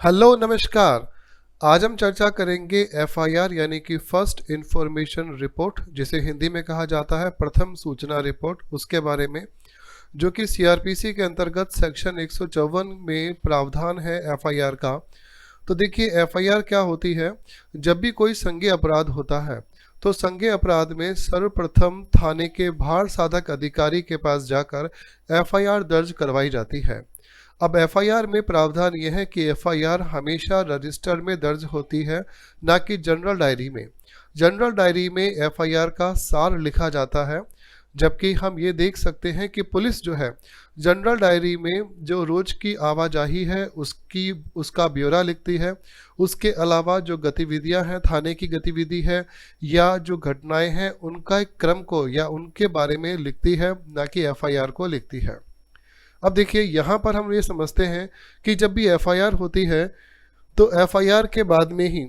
Hello नमस्कार। आज हम चर्चा करेंगे एफआईआर यानी कि फर्स्ट इंफॉर्मेशन रिपोर्ट, जिसे हिंदी में कहा जाता है प्रथम सूचना रिपोर्ट, उसके बारे में, जो कि सीआरपीसी के अंतर्गत सेक्शन 154 में प्रावधान है एफआईआर का। तो देखिए एफआईआर क्या होती है। जब भी कोई संज्ञेय अपराध होता है तो संज्ञेय अपराध में सर्वप्रथम थाने के भार साधक अधिकारी के पास जाकर एफआईआर दर्ज करवाई जाती है। अब एफआईआर में प्रावधान यह है कि एफआईआर हमेशा रजिस्टर में दर्ज होती है, ना कि जनरल डायरी में। जनरल डायरी में एफआईआर का सार लिखा जाता है, जबकि हम ये देख सकते हैं कि पुलिस जो है जनरल डायरी में जो रोज की आवाजाही है उसका ब्यौरा लिखती है। उसके अलावा जो गतिविधियां हैं, थाने की गतिविधि है या जो घटनाएं हैं, उनका एक क्रम को या उनके बारे में लिखती है, ना कि एफआईआर को लिखती है। अब देखिए यहाँ पर हम ये समझते हैं कि जब भी एफआईआर होती है तो एफआईआर के बाद में ही,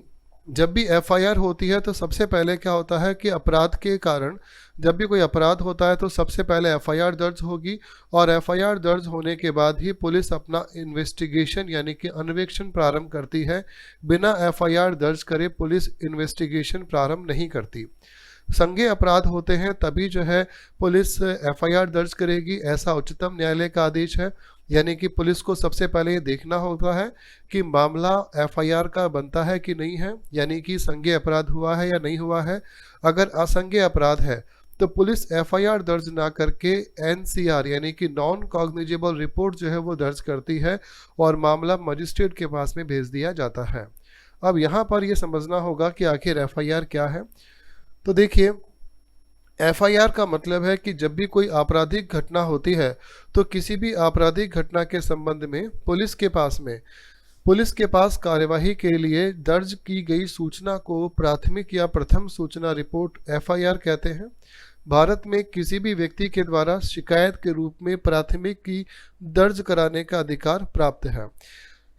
जब भी एफआईआर होती है तो सबसे पहले क्या होता है कि अपराध के कारण, जब भी कोई अपराध होता है तो सबसे पहले एफआईआर दर्ज होगी और एफआईआर दर्ज होने के बाद ही पुलिस अपना इन्वेस्टिगेशन यानी कि अन्वेषण प्रारंभ करती है। बिना एफआईआर दर्ज करे पुलिस इन्वेस्टिगेशन प्रारंभ नहीं करती। संज्ञेय अपराध होते हैं तभी जो है पुलिस एफआईआर दर्ज करेगी, ऐसा उच्चतम न्यायालय का आदेश है। यानी कि पुलिस को सबसे पहले ये देखना होता है कि मामला एफआईआर का बनता है कि नहीं है, यानी कि संज्ञेय अपराध हुआ है या नहीं हुआ है। अगर असंज्ञेय अपराध है तो पुलिस एफआईआर दर्ज ना करके एनसीआर यानी कि नॉन कॉग्निजेबल रिपोर्ट जो है वो दर्ज करती है और मामला मजिस्ट्रेट के पास में भेज दिया जाता है। अब यहाँ पर ये समझना होगा कि आखिर एफआईआर क्या है। तो देखिए एफआईआर का मतलब है कि जब भी कोई आपराधिक घटना होती है तो किसी भी आपराधिक घटना के संबंध में पुलिस के पास कार्यवाही के लिए दर्ज की गई सूचना को प्राथमिक या प्रथम सूचना रिपोर्ट एफआईआर कहते हैं। भारत में किसी भी व्यक्ति के द्वारा शिकायत के रूप में प्राथमिक की दर्ज कराने का अधिकार प्राप्त है।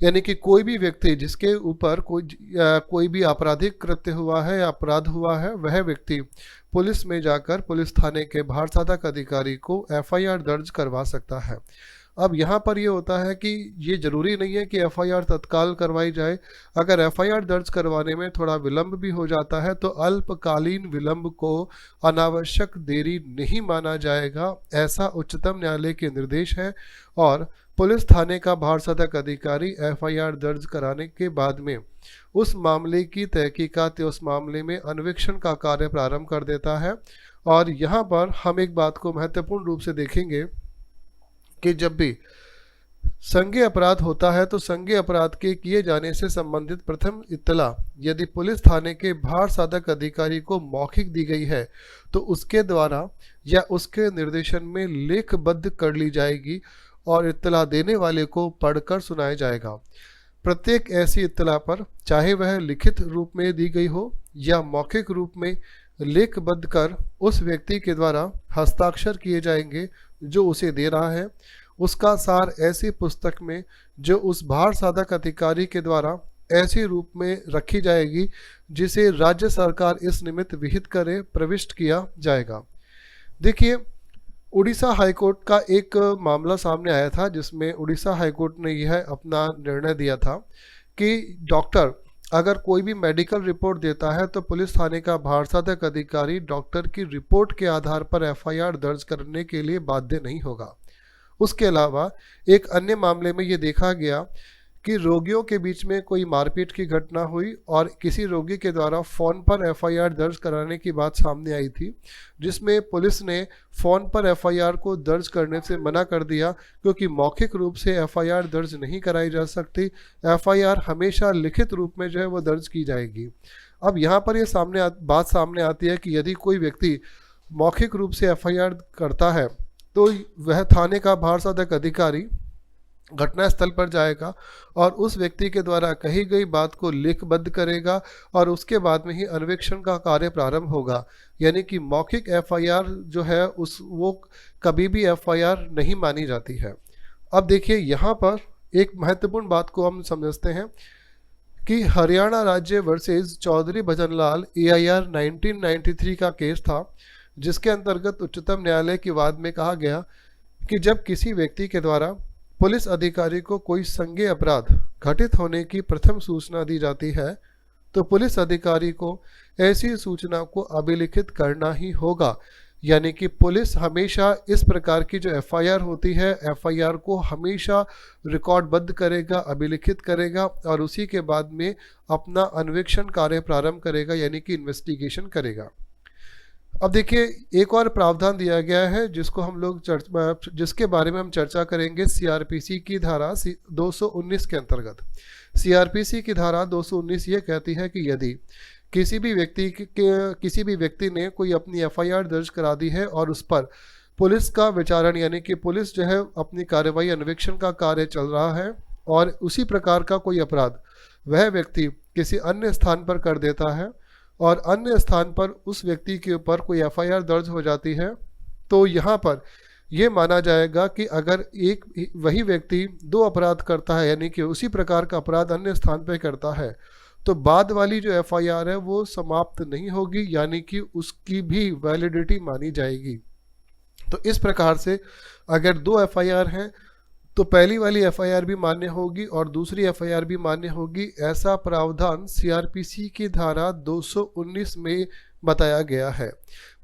यानी कि कोई भी व्यक्ति जिसके ऊपर कोई भी आपराधिक कृत्य हुआ है या अपराध हुआ है, वह व्यक्ति पुलिस में जाकर पुलिस थाने के भार साधक अधिकारी को एफआईआर दर्ज करवा सकता है। अब यहाँ पर ये होता है कि ये जरूरी नहीं है कि एफआईआर तत्काल करवाई जाए। अगर एफआईआर दर्ज करवाने में थोड़ा विलंब भी हो जाता है तो अल्पकालीन विलंब को अनावश्यक देरी नहीं माना जाएगा, ऐसा उच्चतम न्यायालय के निर्देश है। और पुलिस थाने का भार साधक अधिकारी एफआईआर दर्ज कराने के बाद में उस मामले की तहकीकात या उस मामले में अन्वेषण का कार्य प्रारंभ कर देता है। और यहाँ पर हम एक बात को महत्वपूर्ण रूप से देखेंगे कि जब भी संज्ञेय अपराध होता है तो संज्ञेय अपराध के किए जाने से संबंधित प्रथम इत्तला यदि पुलिस थाने के भार साधक अधिकारी को मौखिक दी गई है तो उसके द्वारा या उसके निर्देशन में लेखबद्ध कर ली जाएगी और इत्तला देने वाले को पढ़कर सुनाया जाएगा। प्रत्येक ऐसी इत्तला पर, चाहे वह लिखित रूप में दी गई हो या मौखिक रूप में, लेखबद्ध कर उस व्यक्ति के द्वारा हस्ताक्षर किए जाएंगे जो उसे दे रहा है। उसका सार ऐसी पुस्तक में जो उस भार साधक अधिकारी के द्वारा ऐसे रूप में रखी जाएगी जिसे राज्य सरकार इस निमित्त विहित करे प्रविष्ट किया जाएगा। देखिए उड़ीसा हाईकोर्ट का एक मामला सामने आया था जिसमें उड़ीसा हाईकोर्ट ने यह अपना निर्णय दिया था कि डॉक्टर अगर कोई भी मेडिकल रिपोर्ट देता है तो पुलिस थाने का भार साधक अधिकारी डॉक्टर की रिपोर्ट के आधार पर एफआईआर दर्ज करने के लिए बाध्य नहीं होगा। उसके अलावा एक अन्य मामले में ये देखा गया कि रोगियों के बीच में कोई मारपीट की घटना हुई और किसी रोगी के द्वारा फ़ोन पर एफआईआर दर्ज कराने की बात सामने आई थी, जिसमें पुलिस ने फ़ोन पर एफआईआर को दर्ज करने से मना कर दिया क्योंकि मौखिक रूप से एफआईआर दर्ज नहीं कराई जा सकती। एफआईआर हमेशा लिखित रूप में जो है वो दर्ज की जाएगी। अब यहाँ पर ये बात सामने आती है कि यदि कोई व्यक्ति मौखिक रूप से एफआईआर करता है तो वह थाने का भार साधक अधिकारी घटनास्थल पर जाएगा और उस व्यक्ति के द्वारा कही गई बात को लिखबद्ध करेगा और उसके बाद में ही अन्वेषण का कार्य प्रारंभ होगा। यानी कि मौखिक एफआईआर जो है वो कभी भी एफआईआर नहीं मानी जाती है। अब देखिए यहाँ पर एक महत्वपूर्ण बात को हम समझते हैं कि हरियाणा राज्य वर्सेस चौधरी भजनलाल AIR 1993 का केस था, जिसके अंतर्गत उच्चतम न्यायालय की वाद में कहा गया कि जब किसी व्यक्ति के द्वारा पुलिस अधिकारी को कोई संज्ञेय अपराध घटित होने की प्रथम सूचना दी जाती है तो पुलिस अधिकारी को ऐसी सूचना को अभिलिखित करना ही होगा। यानी कि पुलिस हमेशा इस प्रकार की जो एफआईआर होती है, एफआईआर को हमेशा रिकॉर्डबद्ध करेगा, अभिलिखित करेगा और उसी के बाद में अपना अन्वेषण कार्य प्रारंभ करेगा, यानी कि इन्वेस्टिगेशन करेगा। अब देखिए एक और प्रावधान दिया गया है जिसको हम लोग जिसके बारे में हम चर्चा करेंगे सीआरपीसी की धारा 219 के अंतर्गत। सीआरपीसी की धारा 219 ये कहती है कि यदि किसी भी व्यक्ति ने कोई अपनी एफआईआर दर्ज करा दी है और उस पर पुलिस का विचारण, यानी कि पुलिस जो है अपनी कार्रवाई अन्वेषण का कार्य चल रहा है और उसी प्रकार का कोई अपराध वह व्यक्ति किसी अन्य स्थान पर कर देता है और अन्य स्थान पर उस व्यक्ति के ऊपर कोई एफआईआर दर्ज हो जाती है, तो यहाँ पर यह माना जाएगा कि अगर वही व्यक्ति दो अपराध करता है, यानी कि उसी प्रकार का अपराध अन्य स्थान पर करता है, तो बाद वाली जो एफआईआर है वो समाप्त नहीं होगी, यानी कि उसकी भी वैलिडिटी मानी जाएगी। तो इस प्रकार से अगर दो एफआईआर हैं तो पहली वाली एफआईआर भी मान्य होगी और दूसरी एफआईआर भी मान्य होगी। ऐसा प्रावधान सीआरपीसी की धारा 219 में बताया गया है।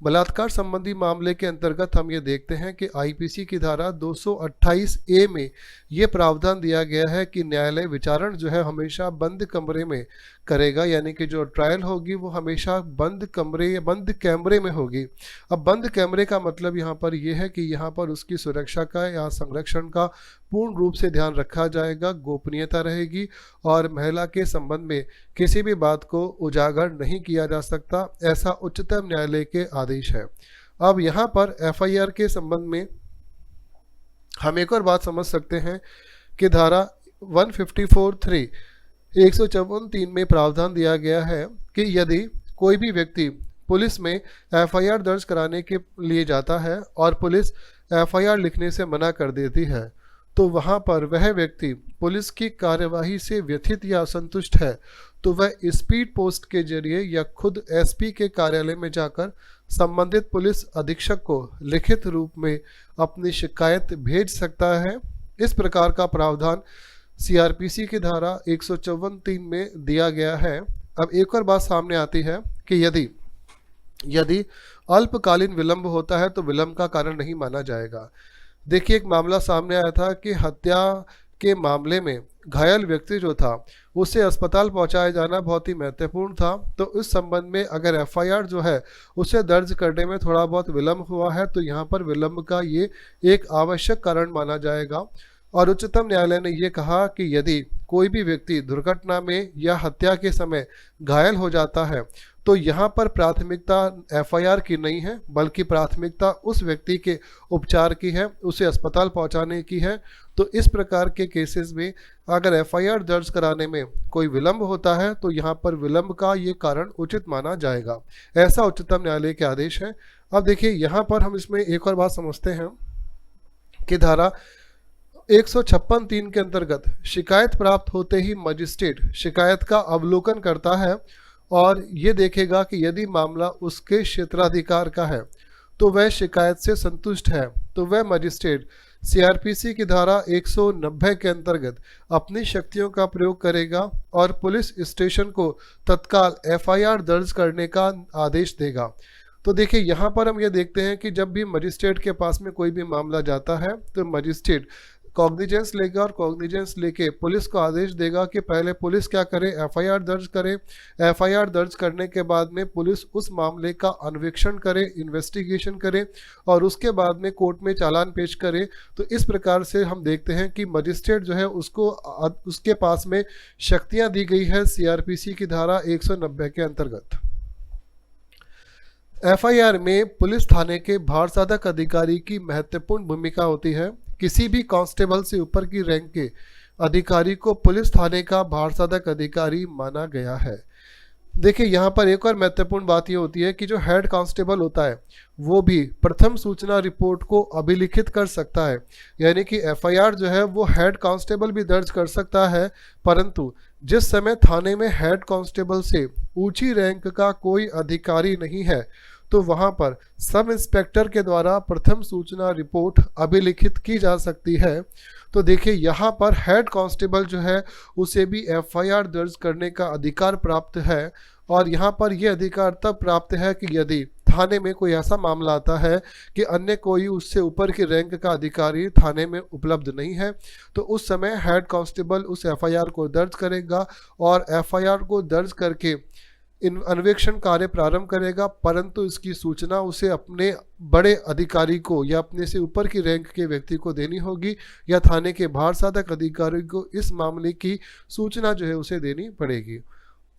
बलात्कार संबंधी मामले के अंतर्गत हम ये देखते हैं कि आईपीसी की धारा 228 ए में ये प्रावधान दिया गया है कि न्यायालय विचारण जो है हमेशा बंद कमरे में करेगा, यानी कि जो ट्रायल होगी वो हमेशा बंद कैमरे में होगी। अब बंद कैमरे का मतलब यहाँ पर यह है कि यहाँ पर उसकी सुरक्षा का या संरक्षण का पूर्ण रूप से ध्यान रखा जाएगा, गोपनीयता रहेगी और महिला के संबंध में किसी भी बात को उजागर नहीं किया जा सकता, ऐसा उच्चतम न्यायालय के आदेश है। अब यहाँ पर एफआईआर के संबंध में हम एक और बात समझ सकते हैं कि धारा 154(3) 154(3) में प्रावधान दिया गया है कि यदि कोई भी व्यक्ति पुलिस में एफआईआर दर्ज कराने के लिए जाता है और पुलिस एफआईआर लिखने से मना कर देती है, तो वहाँ पर वह व्यक्ति पुलिस की कार्यवाही से व्यथित या असंतुष्ट है तो वह स्पीड पोस्ट के जरिए या खुद एसपी के कार्यालय में जाकर संबंधित पुलिस अधीक्षक को लिखित रूप में अपनी शिकायत भेज सकता है। इस प्रकार का प्रावधान सीआरपीसी की धारा 154(3) में दिया गया है। अब एक और बात सामने आती है कि यदि अल्पकालीन विलंब होता है तो विलंब का कारण नहीं माना जाएगा। देखिए एक मामला सामने आया था कि हत्या के मामले में घायल व्यक्ति जो था उसे अस्पताल पहुंचाया जाना बहुत ही महत्वपूर्ण था। तो इस संबंध में अगर एफआईआर जो है उसे दर्ज करने में थोड़ा बहुत विलंब हुआ है तो यहाँ पर विलंब का ये एक आवश्यक कारण माना जाएगा। और उच्चतम न्यायालय ने यह कहा कि यदि कोई भी व्यक्ति दुर्घटना में या हत्या के समय घायल हो जाता है तो यहाँ पर प्राथमिकता एफआईआर की नहीं है, बल्कि प्राथमिकता उस व्यक्ति के उपचार की है, उसे अस्पताल पहुँचाने की है। तो इस प्रकार के केसेस में अगर एफआईआर दर्ज कराने में कोई विलंब होता है तो यहाँ पर विलंब का ये कारण उचित माना जाएगा, ऐसा उच्चतम न्यायालय के आदेश है। अब देखिए यहाँ पर हम इसमें एक और बात समझते हैं कि धारा 156(3) के अंतर्गत शिकायत प्राप्त होते ही मजिस्ट्रेट शिकायत का अवलोकन करता है और ये देखेगा कि यदि मामला उसके क्षेत्राधिकार का है तो वह शिकायत से संतुष्ट है तो वह मजिस्ट्रेट सीआरपीसी की धारा 190 के अंतर्गत अपनी शक्तियों का प्रयोग करेगा और पुलिस स्टेशन को तत्काल एफआईआर दर्ज करने का आदेश देगा। तो देखिए यहाँ पर हम ये देखते हैं कि जब भी मजिस्ट्रेट के पास में कोई भी मामला जाता है तो मजिस्ट्रेट कॉग्निजेंस लेगा और कॉग्निजेंस लेके पुलिस को आदेश देगा कि पहले पुलिस क्या करे, एफआईआर दर्ज करे। एफआईआर दर्ज करने के बाद में पुलिस उस मामले का अन्वेषण करे, इन्वेस्टिगेशन करे और उसके बाद में कोर्ट में चालान पेश करे। तो इस प्रकार से हम देखते हैं कि मजिस्ट्रेट जो है उसके पास में शक्तियां दी गई है सीआरपीसी की धारा 190 के अंतर्गत। एफआईआर में पुलिस थाने के भारसाधक अधिकारी की महत्वपूर्ण भूमिका होती है। किसी भी कांस्टेबल से ऊपर की रैंक के अधिकारी को पुलिस थाने का भारसाधक अधिकारी माना गया है। देखिए यहाँ पर एक और महत्वपूर्ण बात ये होती है कि जो हेड कांस्टेबल होता है वो भी प्रथम सूचना रिपोर्ट को अभिलिखित कर सकता है, यानी कि एफआईआर जो है वो हेड कांस्टेबल भी दर्ज कर सकता है, परंतु जिस समय थाने में हेड कांस्टेबल से ऊंची रैंक का कोई अधिकारी नहीं है तो वहां पर सब इंस्पेक्टर के द्वारा प्रथम सूचना रिपोर्ट अभिलिखित की जा सकती है। तो देखिए यहाँ पर हेड कांस्टेबल जो है उसे भी एफआईआर दर्ज करने का अधिकार प्राप्त है, और यहाँ पर यह अधिकार तब प्राप्त है कि यदि थाने में कोई ऐसा मामला आता है कि अन्य कोई उससे ऊपर की रैंक का अधिकारी थाने में उपलब्ध नहीं है, तो उस समय हेड कांस्टेबल उस एफआईआर को दर्ज करेगा और एफआईआर को दर्ज करके अन्वेषण कार्य प्रारंभ करेगा। परंतु इसकी सूचना उसे अपने बड़े अधिकारी को या अपने से ऊपर की रैंक के व्यक्ति को देनी होगी, या थाने के भार साधक अधिकारी को इस मामले की सूचना जो है उसे देनी पड़ेगी।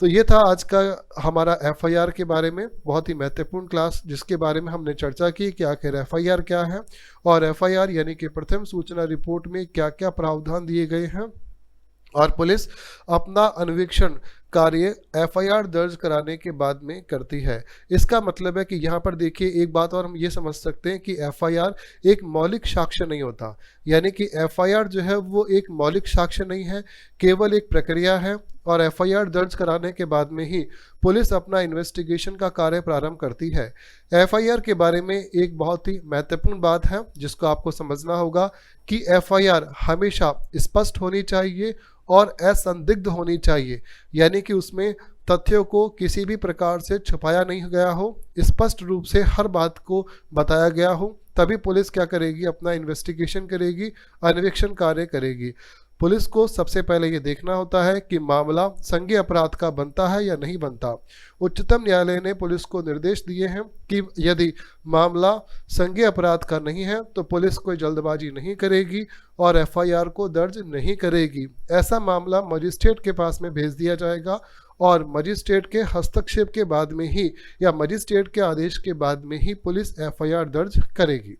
तो ये था आज का हमारा एफआईआर के बारे में बहुत ही महत्वपूर्ण क्लास, जिसके बारे में हमने चर्चा की कि आखिर एफआईआर क्या है और एफआईआर यानी कि प्रथम सूचना रिपोर्ट में क्या क्या प्रावधान दिए गए हैं, और पुलिस अपना अन्वेषण कार्य एफआईआर दर्ज कराने के बाद में करती है। इसका मतलब है कि यहाँ पर देखिए एक बात और हम ये समझ सकते हैं कि एफआईआर एक मौलिक साक्ष्य नहीं होता, यानी कि एफआईआर जो है वो एक मौलिक साक्ष्य नहीं है, केवल एक प्रक्रिया है। और एफआईआर दर्ज कराने के बाद में ही पुलिस अपना इन्वेस्टिगेशन का कार्य प्रारंभ करती है। एफआईआर के बारे में एक बहुत ही महत्वपूर्ण बात है जिसको आपको समझना होगा कि एफआईआर हमेशा स्पष्ट होनी चाहिए और असंदिग्ध होनी चाहिए, यानी कि उसमें तथ्यों को किसी भी प्रकार से छुपाया नहीं गया हो, स्पष्ट रूप से हर बात को बताया गया हो। तभी पुलिस क्या करेगी, अपना इन्वेस्टिगेशन करेगी, अन्वेषण कार्य करेगी। पुलिस को सबसे पहले ये देखना होता है कि मामला संज्ञेय अपराध का बनता है या नहीं बनता। उच्चतम न्यायालय ने पुलिस को निर्देश दिए हैं कि यदि मामला संज्ञेय अपराध का नहीं है तो पुलिस कोई जल्दबाजी नहीं करेगी और एफआईआर को दर्ज नहीं करेगी। ऐसा मामला मजिस्ट्रेट के पास में भेज दिया जाएगा और मजिस्ट्रेट के हस्तक्षेप के बाद में ही या मजिस्ट्रेट के आदेश के बाद में ही पुलिस एफआईआर दर्ज करेगी।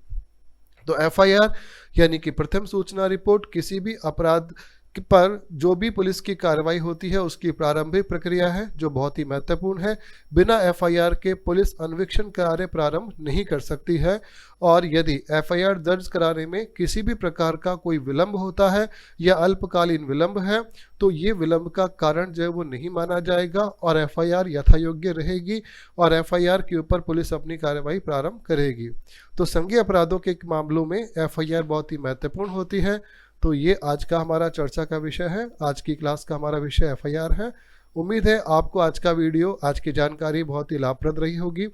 तो एफआईआर यानी कि प्रथम सूचना रिपोर्ट किसी भी अपराध पर जो भी पुलिस की कार्रवाई होती है उसकी प्रारंभिक प्रक्रिया है जो बहुत ही महत्वपूर्ण है। बिना एफआईआर के पुलिस अन्वेषण कार्य प्रारंभ नहीं कर सकती है, और यदि एफआईआर दर्ज कराने में किसी भी प्रकार का कोई विलंब होता है या अल्पकालीन विलंब है तो ये विलंब का कारण जो है वो नहीं माना जाएगा और एफआईआर यथायोग्य रहेगी और एफआईआर के ऊपर पुलिस अपनी कार्रवाई प्रारंभ करेगी। तो संज्ञेय अपराधों के मामलों में एफआईआर बहुत ही महत्वपूर्ण होती है। तो ये आज का हमारा चर्चा का विषय है, आज की क्लास का हमारा विषय एफआईआर है। उम्मीद है आपको आज का वीडियो, आज की जानकारी बहुत ही लाभप्रद रही होगी।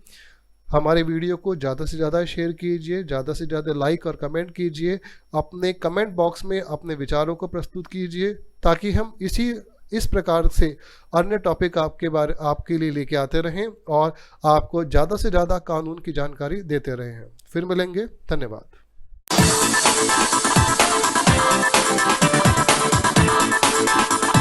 हमारे वीडियो को ज़्यादा से ज़्यादा शेयर कीजिए, ज़्यादा से ज़्यादा लाइक और कमेंट कीजिए, अपने कमेंट बॉक्स में अपने विचारों को प्रस्तुत कीजिए ताकि हम इस प्रकार से अन्य टॉपिक आपके लिए लेके आते रहें और आपको ज़्यादा से ज़्यादा कानून की जानकारी देते रहें। फिर मिलेंगे, धन्यवाद। Thank you.